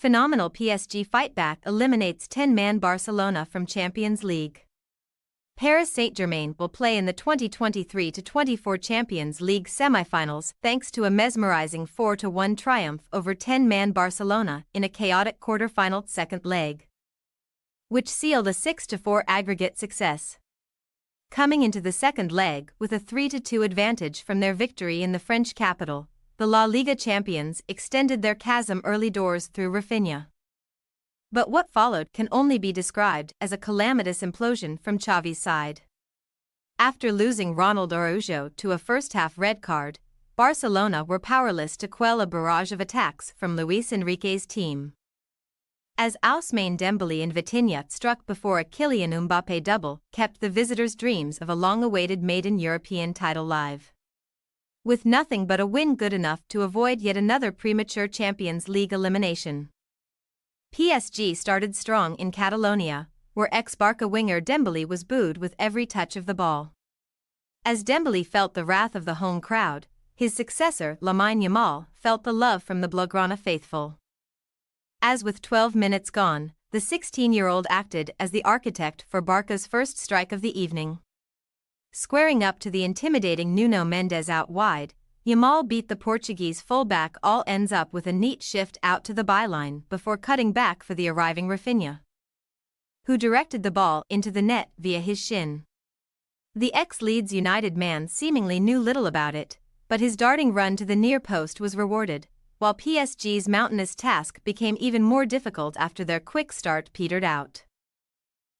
Phenomenal PSG fightback eliminates 10-man Barcelona from Champions League. Paris Saint-Germain will play in the 2023-24 Champions League semi-finals thanks to a mesmerizing 4-1 triumph over 10-man Barcelona in a chaotic quarter-final second leg, which sealed a 6-4 aggregate success. Coming into the second leg with a 3-2 advantage from their victory in the French capital, the La Liga champions extended their chasm early doors through Rafinha. But what followed can only be described as a calamitous implosion from Xavi's side. After losing Ronald Araujo to a first-half red card, Barcelona were powerless to quell a barrage of attacks from Luis Enrique's team. As Ousmane Dembélé and Vitinha struck before a Kylian Mbappé double kept the visitors' dreams of a long-awaited maiden European title live, with nothing but a win good enough to avoid yet another premature Champions League elimination. PSG started strong in Catalonia, where ex-Barca winger Dembélé was booed with every touch of the ball. As Dembélé felt the wrath of the home crowd, his successor Lamine Yamal felt the love from the Blaugrana faithful. As with 12 minutes gone, the 16-year-old acted as the architect for Barca's first strike of the evening. Squaring up to the intimidating Nuno Mendes out wide, Yamal beat the Portuguese fullback all ends up with a neat shift out to the byline before cutting back for the arriving Rafinha, who directed the ball into the net via his shin. The ex-Leeds United man seemingly knew little about it, but his darting run to the near post was rewarded, while PSG's mountainous task became even more difficult after their quick start petered out.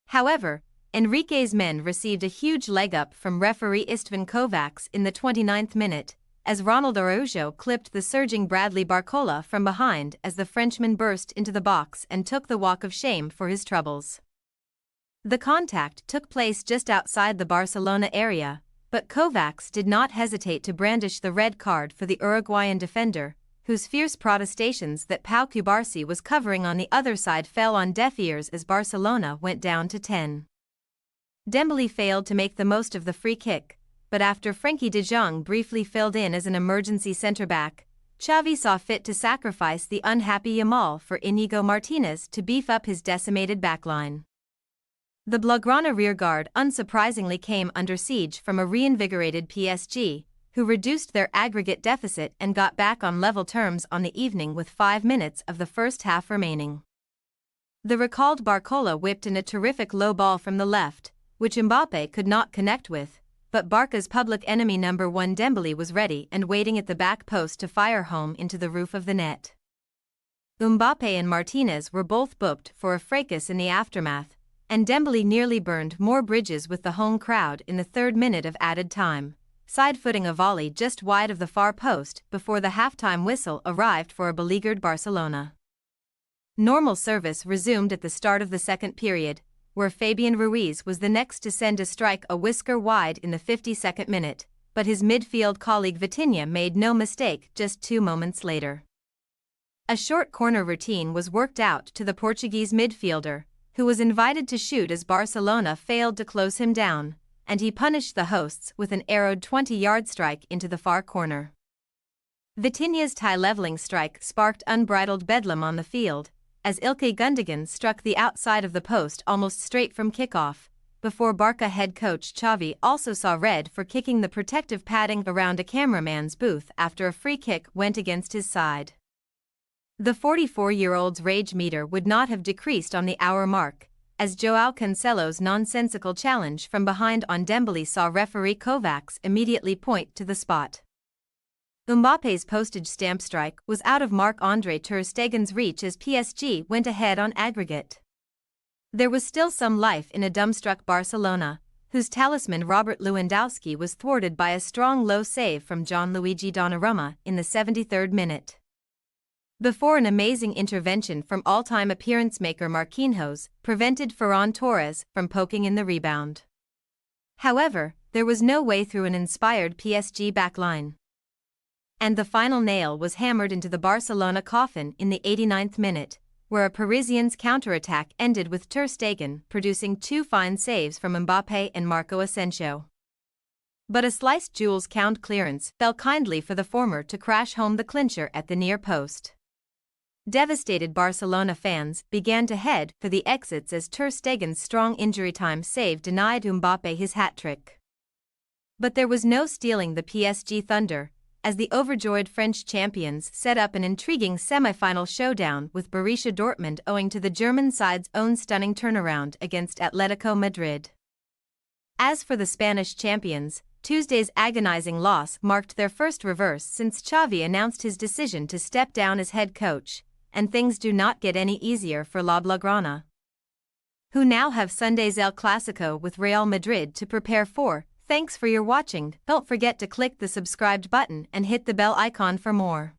However, Enrique's men received a huge leg up from referee Istvan Kovacs in the 29th minute, as Ronald Araujo clipped the surging Bradley Barcola from behind as the Frenchman burst into the box and took the walk of shame for his troubles. The contact took place just outside the Barcelona area, but Kovacs did not hesitate to brandish the red card for the Uruguayan defender, whose fierce protestations that Pau Cubarsí was covering on the other side fell on deaf ears as Barcelona went down to 10. Dembélé failed to make the most of the free kick, but after Frenkie de Jong briefly filled in as an emergency centre-back, Xavi saw fit to sacrifice the unhappy Yamal for Íñigo Martínez to beef up his decimated backline. The Blaugrana rearguard unsurprisingly came under siege from a reinvigorated PSG, who reduced their aggregate deficit and got back on level terms on the evening with 5 minutes of the first half remaining. The recalled Barcola whipped in a terrific low ball from the left, which Mbappé could not connect with, but Barca's public enemy number 1 Dembélé was ready and waiting at the back post to fire home into the roof of the net. Mbappé and Martínez were both booked for a fracas in the aftermath, and Dembélé nearly burned more bridges with the home crowd in the 3rd minute of added time, side-footing a volley just wide of the far post before the halftime whistle arrived for a beleaguered Barcelona. Normal service resumed at the start of the second period, where Fabian Ruiz was the next to send a strike a whisker wide in the 52nd minute, but his midfield colleague Vitinha made no mistake just 2 moments later. A short corner routine was worked out to the Portuguese midfielder, who was invited to shoot as Barcelona failed to close him down, and he punished the hosts with an arrowed 20-yard strike into the far corner. Vitinha's tie-leveling strike sparked unbridled bedlam on the field, as Ilkay Gundogan struck the outside of the post almost straight from kickoff, before Barca head coach Xavi also saw red for kicking the protective padding around a cameraman's booth after a free kick went against his side. The 44-year-old's rage meter would not have decreased on the hour mark, as João Cancelo's nonsensical challenge from behind on Dembélé saw referee Kovacs immediately point to the spot. Mbappé's postage stamp strike was out of Marc-André ter Stegen's reach as PSG went ahead on aggregate. There was still some life in a dumbstruck Barcelona, whose talisman Robert Lewandowski was thwarted by a strong low save from Gianluigi Donnarumma in the 73rd minute, before an amazing intervention from all-time appearance maker Marquinhos prevented Ferran Torres from poking in the rebound. However, there was no way through an inspired PSG backline, and the final nail was hammered into the Barcelona coffin in the 89th minute, where a Parisians' counterattack ended with ter Stegen producing 2 fine saves from Mbappé and Marco Asensio. But a sliced Jules Kounde clearance fell kindly for the former to crash home the clincher at the near post. Devastated Barcelona fans began to head for the exits as Ter Stegen's strong injury time save denied Mbappé his hat-trick. But there was no stealing the PSG thunder, as the overjoyed French champions set up an intriguing semi-final showdown with Borussia Dortmund owing to the German side's own stunning turnaround against Atletico Madrid. As for the Spanish champions, Tuesday's agonizing loss marked their first reverse since Xavi announced his decision to step down as head coach, and things do not get any easier for La Blaugrana, who now have Sunday's El Clasico with Real Madrid to prepare for. Thanks for your watching. Don't forget to click the subscribed button and hit the bell icon for more.